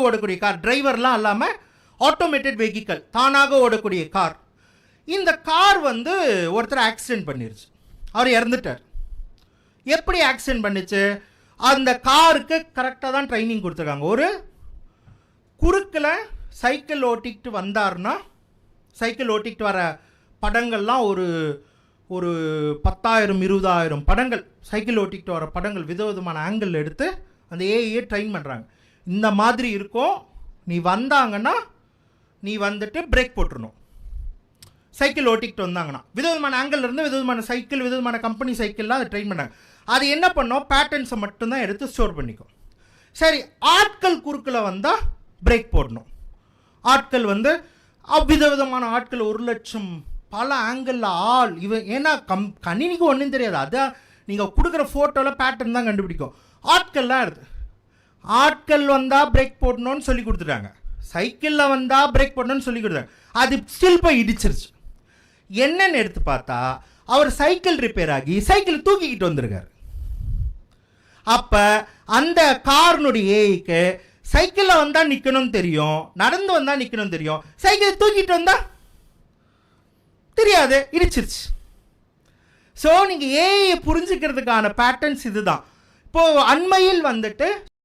ஓடக்கூடிய கார், டிரைவர்லாம் இல்லாமல் automated vehicle, தானாக ஓடக்கூடிய கார். இந்த கார் வந்து ஒருத்தர் ஆக்சிடென்ட் பண்ணிருச்சு, அவர் இறந்துட்டார். எப்படி ஆக்சிடென்ட் பண்ணிச்சு? அந்த காருக்கு கரெக்டாக தான் ட்ரைனிங் கொடுத்துருக்காங்க. ஒரு குறுக்கில் சைக்கிள் ஓட்டிக்கிட்டு வந்தார்னா, சைக்கிள் ஓட்டிக்கிட்டு வர படங்கள்லாம் ஒரு ஒரு 10,000 20,000 படங்கள், சைக்கிள் ஓட்டிக்கிட்டு வர படங்கள் விதவிதமான ஆங்கிள் எடுத்து அந்த ஏஐயை ட்ரைன் பண்ணுறாங்க. இந்த மாதிரி இருக்கும், நீ வந்தாங்கன்னா நீ வந்துட்டு பிரேக் போட்டுருணும். சைக்கிள் ஓட்டிக்கிட்டு வந்தாங்கன்னா விதவிதமான ஆங்கிள் இருந்து விதவிதமான சைக்கிள், விதவிதமான கம்பெனி சைக்கிள்லாம் அதை ட்ரெயின் பண்ணாங்க. அது என்ன பண்ணோம்? பேட்டர்ன்ஸை மட்டும்தான் எடுத்து ஸ்டோர் பண்ணிக்கும். சரி, ஆட்கள் குறுக்கில் வந்தால் பிரேக் போடணும். ஆட்கள் வந்து அவ்விதவிதமான ஆட்கள் 1,00,000 பல ஆங்கிளில் ஆள் ஏன்னா கணினிக்கு ஒன்றும் தெரியாது, அதான் நீங்கள் கொடுக்குற ஃபோட்டோவில் பேட்டர்ன் தான் கண்டுபிடிக்கும். ஆட்கள்லாம் இருக்குது, ஆட்கள் வந்தால் பிரேக் போடணும்னு சொல்லி கொடுத்துட்டாங்க, சைக்கிளில் வந்தால் பிரேக் போடணும்னு சொல்லி கொடுத்தாங்க. அது ஸ்டில் போய் இடிச்சிருச்சு. என்னன்னு எடுத்து பார்த்தா அவர் சைக்கிள் ரிப்பேர் ஆகி சைக்கிள் தூக்கிக்கிட்டு வந்திருக்காரு. அப்போ அந்த கார்னுடைய ஏஐக்கு சைக்கிளில் வந்தால் நிற்கணும்னு தெரியும், நடந்து வந்தால் நிற்கணும்னு தெரியும், சைக்கிள் தூக்கிட்டு வந்தால் தெரியாது, இடிச்சிருச்சு. ஸோ நீங்கள் ஏஐயை புரிஞ்சுக்கிறதுக்கான பேட்டர்ன்ஸ் இதுதான். இப்போது அண்மையில் வந்துட்டு